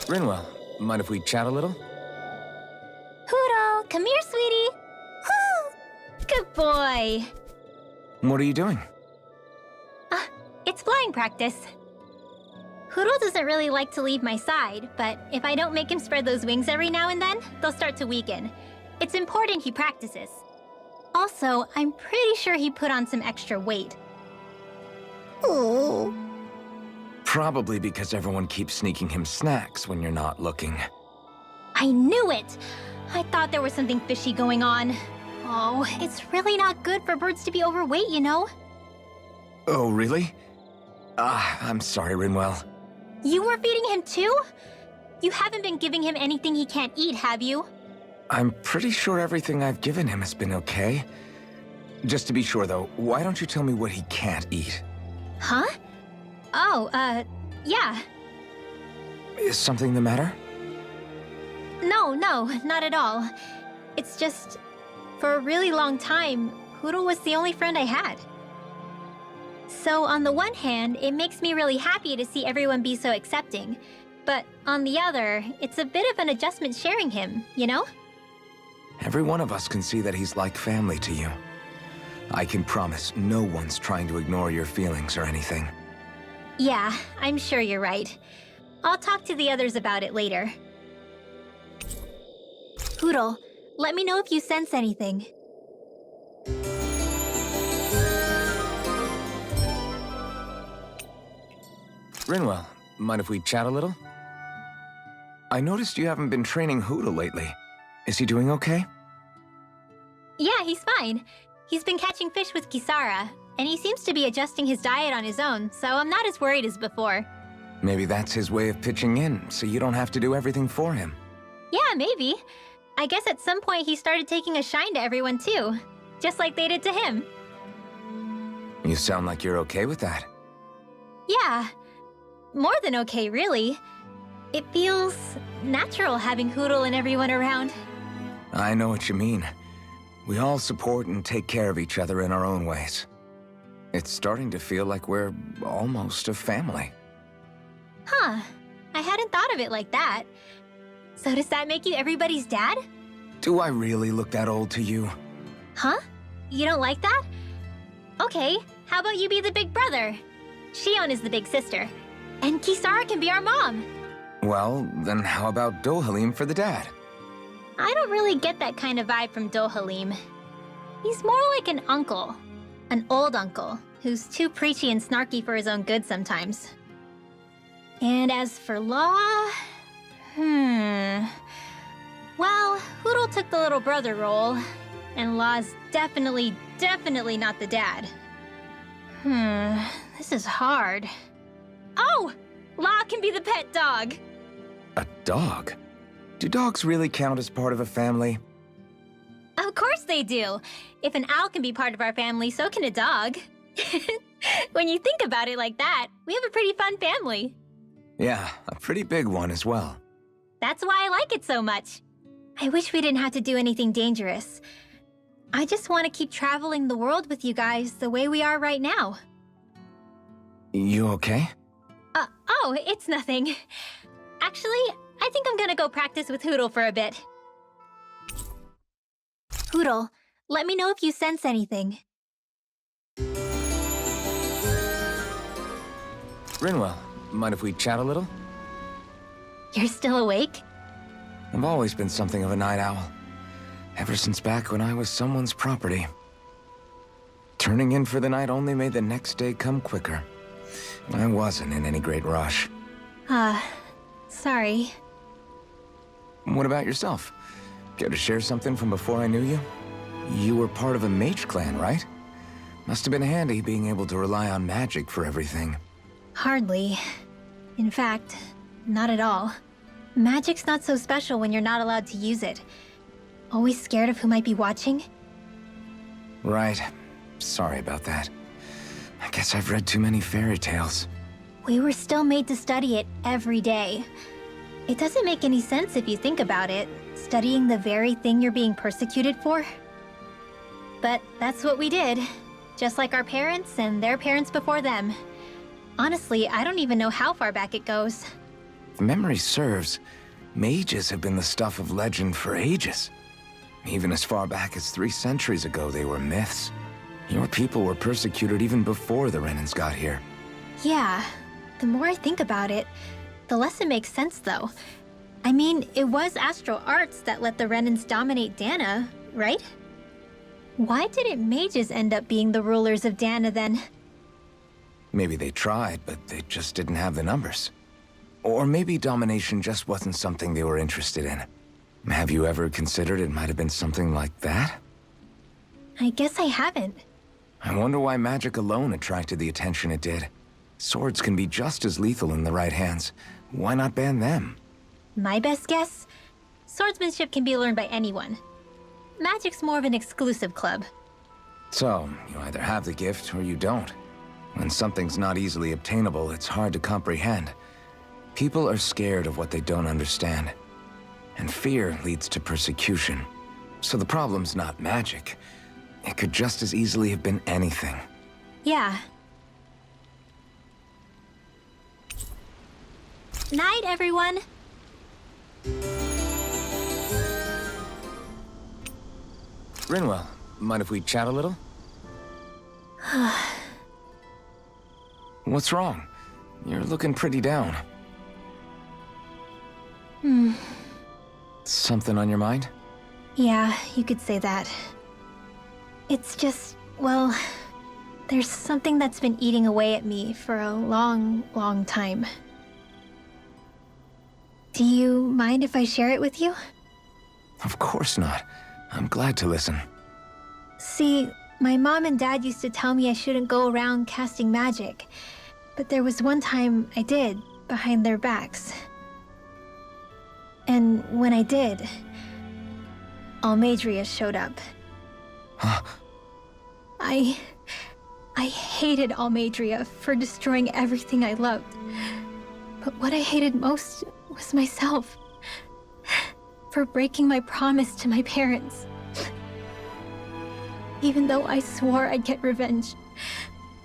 Rinwell, mind if we chat a little? Poodle, come here, sweetie. Good boy. What are you doing? It's flying practice. Poodle doesn't really like to leave my side, but if I don't make him spread those wings every now and then, they'll start to weaken. It's important he practices. Also, I'm pretty sure he put on some extra weight. Oh. Probably because everyone keeps sneaking him snacks when you're not looking. I knew it! I thought there was something fishy going on. Oh, it's really not good for birds to be overweight, you know? Oh, really? I'm sorry, Rinwell. You were feeding him too? You haven't been giving him anything he can't eat, have you? I'm pretty sure everything I've given him has been okay. Just to be sure, though, why don't you tell me what he can't eat? Huh? Oh, yeah. Is something the matter? No, not at all. It's just, for a really long time, Poodle was the only friend I had. So on the one hand, it makes me really happy to see everyone be so accepting. But on the other, it's a bit of an adjustment sharing him, you know? Every one of us can see that he's like family to you. I can promise no one's trying to ignore your feelings or anything. Yeah, I'm sure you're right. I'll talk to the others about it later. Poodle, let me know if you sense anything. Rinwell, mind if we chat a little? I noticed you haven't been training Hoodle lately. Is he doing okay? Yeah, he's fine. He's been catching fish with Kisara, and he seems to be adjusting his diet on his own, so I'm not as worried as before. Maybe that's his way of pitching in, so you don't have to do everything for him. Yeah, maybe. I guess at some point he started taking a shine to everyone too, just like they did to him. You sound like you're okay with that. Yeah, more than okay, really. It feels natural having Hoodle and everyone around. I know what you mean. We all support and take care of each other in our own ways. It's starting to feel like we're almost a family. Huh, I hadn't thought of it like that. So does that make you everybody's dad? Do I really look that old to you? Huh? You don't like that? Okay, how about you be the big brother? Shion is the big sister, and Kisara can be our mom. Well, then how about Dohalim for the dad? I don't really get that kind of vibe from Dohalim. He's more like an uncle. An old uncle, who's too preachy and snarky for his own good sometimes. And as for Law... Well, Hoodle took the little brother role, and Law's definitely not the dad. This is hard. Oh! Law can be the pet dog! A dog? Do dogs really count as part of a family? Of course they do! If an owl can be part of our family, so can a dog. When you think about it like that, we have a pretty fun family. Yeah, a pretty big one as well. That's why I like it so much. I wish we didn't have to do anything dangerous. I just want to keep traveling the world with you guys the way we are right now. You okay? Oh, it's nothing. Actually, I think I'm gonna go practice with Hoodle for a bit. Hoodle, let me know if you sense anything. Rinwell, mind if we chat a little? You're still awake? I've always been something of a night owl. Ever since back when I was someone's property. Turning in for the night only made the next day come quicker. I wasn't in any great rush. Sorry. What about yourself? Care to share something from before I knew you? You were part of a mage clan, right? Must have been handy being able to rely on magic for everything. Hardly. In fact, not at all. Magic's not so special when you're not allowed to use it. Always scared of who might be watching? Right. Sorry about that. I guess I've read too many fairy tales. We were still made to study it every day. It doesn't make any sense if you think about it, studying the very thing you're being persecuted for. But that's what we did, just like our parents and their parents before them. Honestly, I don't even know how far back it goes. If memory serves, mages have been the stuff of legend for ages. Even as far back as 3 centuries ago, they were myths. Your people were persecuted even before the Renans got here. Yeah, the more I think about it, the less it makes sense, though. I mean, it was astral arts that let the Renans dominate Dana, right? Why didn't mages end up being the rulers of Dana then? Maybe they tried, but they just didn't have the numbers. Or maybe domination just wasn't something they were interested in. Have you ever considered it might have been something like that? I guess I haven't. I wonder why magic alone attracted the attention it did. Swords can be just as lethal in the right hands. Why not ban them? My best guess? Swordsmanship can be learned by anyone. Magic's more of an exclusive club. So, you either have the gift or you don't. When something's not easily obtainable, it's hard to comprehend. People are scared of what they don't understand. And fear leads to persecution. So the problem's not magic. It could just as easily have been anything. Yeah. Night, everyone! Rinwell, mind if we chat a little? What's wrong? You're looking pretty down. Something on your mind? Yeah, you could say that. It's just, well, there's something that's been eating away at me for a long, long time. Do you mind if I share it with you? Of course not. I'm glad to listen. See, my mom and dad used to tell me I shouldn't go around casting magic. But there was one time I did, behind their backs. And when I did, Almadria showed up. Huh? I hated Almadria for destroying everything I loved. But what I hated most was myself. For breaking my promise to my parents. Even though I swore I'd get revenge,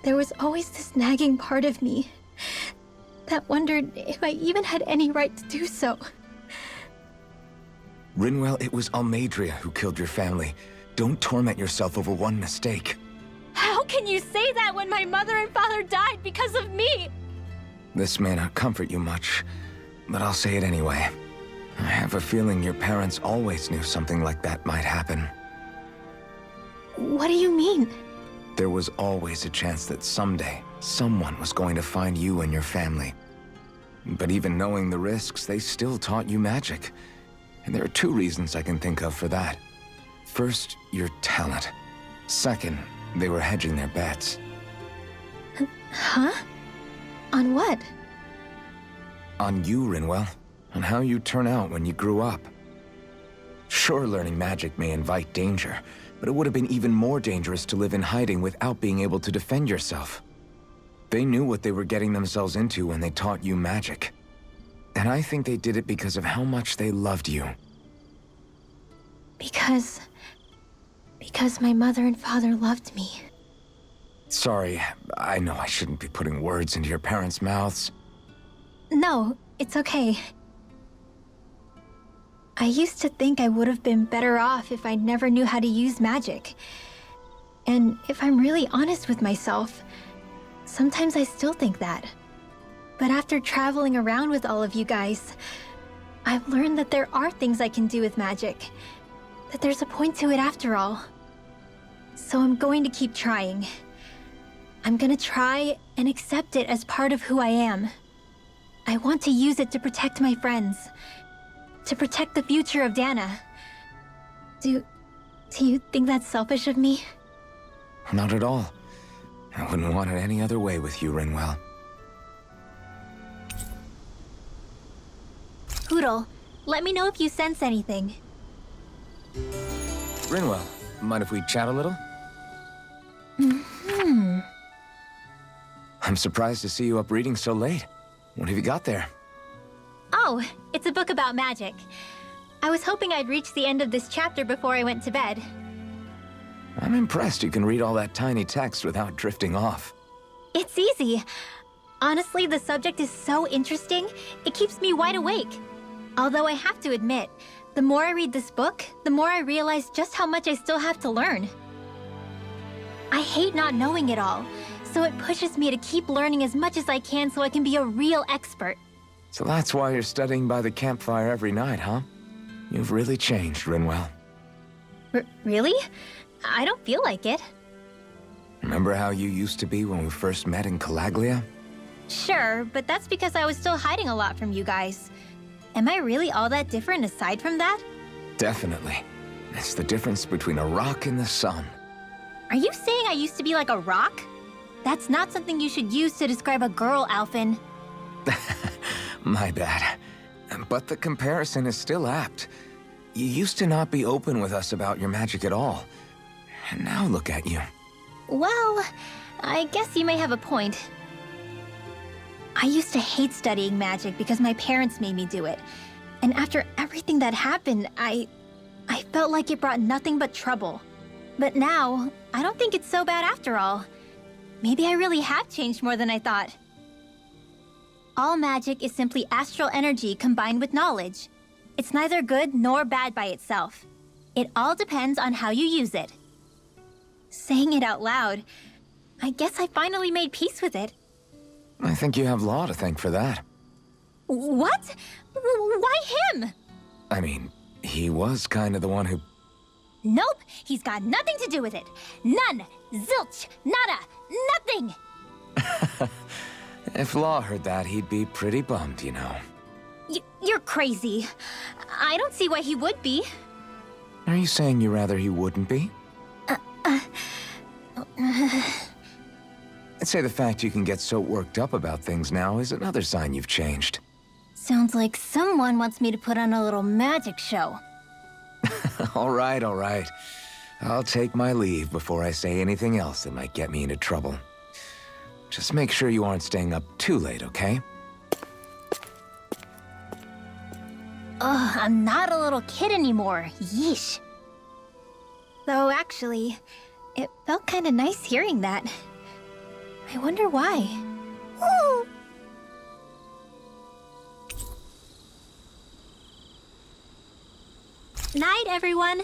there was always this nagging part of me that wondered if I even had any right to do so. Rinwell, it was Almadria who killed your family. Don't torment yourself over one mistake. How can you say that when my mother and father died because of me? This may not comfort you much, but I'll say it anyway. I have a feeling your parents always knew something like that might happen. What do you mean? There was always a chance that someday, someone was going to find you and your family. But even knowing the risks, they still taught you magic. And there are 2 reasons I can think of for that. First, your talent. Second, they were hedging their bets. Huh? On what? On you, Rinwell. On how you turn out when you grew up. Sure, learning magic may invite danger, but it would have been even more dangerous to live in hiding without being able to defend yourself. They knew what they were getting themselves into when they taught you magic. And I think they did it because of how much they loved you. Because my mother and father loved me. Sorry, I know I shouldn't be putting words into your parents' mouths. No, it's okay. I used to think I would have been better off if I never knew how to use magic. And if I'm really honest with myself, sometimes I still think that. But after traveling around with all of you guys, I've learned that there are things I can do with magic. That there's a point to it after all. So I'm going to keep trying. I'm gonna try and accept it as part of who I am. I want to use it to protect my friends. To protect the future of Dana. Do you think that's selfish of me? Not at all. I wouldn't want it any other way with you, Rinwell. Poodle, let me know if you sense anything. Rinwell, mind if we chat a little? I'm surprised to see you up reading so late. What have you got there? Oh, it's a book about magic. I was hoping I'd reach the end of this chapter before I went to bed. I'm impressed you can read all that tiny text without drifting off. It's easy. Honestly, the subject is so interesting, it keeps me wide awake. Although I have to admit, the more I read this book, the more I realize just how much I still have to learn. I hate not knowing it all, so it pushes me to keep learning as much as I can so I can be a real expert. So that's why you're studying by the campfire every night, huh? You've really changed, Rinwell. Really? I don't feel like it. Remember how you used to be when we first met in Calaglia? Sure, but that's because I was still hiding a lot from you guys. Am I really all that different aside from that? Definitely. It's the difference between a rock and the sun. Are you saying I used to be like a rock? That's not something you should use to describe a girl, Alphen. My bad. But the comparison is still apt. You used to not be open with us about your magic at all. And now look at you. Well, I guess you may have a point. I used to hate studying magic because my parents made me do it. And after everything that happened, I felt like it brought nothing but trouble. But now, I don't think it's so bad after all. Maybe I really have changed more than I thought. All magic is simply astral energy combined with knowledge. It's neither good nor bad by itself. It all depends on how you use it. Saying it out loud, I guess I finally made peace with it. I think you have Law to thank for that. What? Why him? I mean, he was kind of the one who... Nope, he's got nothing to do with it. None. Zilch. Nada. Nothing. If Law heard that, he'd be pretty bummed, you know. You're crazy. I don't see why he would be. Are you saying you rather he wouldn't be? I'd say the fact you can get so worked up about things now is another sign you've changed. Sounds like someone wants me to put on a little magic show. All right, all right. I'll take my leave before I say anything else that might get me into trouble. Just make sure you aren't staying up too late, okay? Ugh, I'm not a little kid anymore. Yeesh. Though actually, it felt kind of nice hearing that. I wonder why. Ooh. Night, everyone.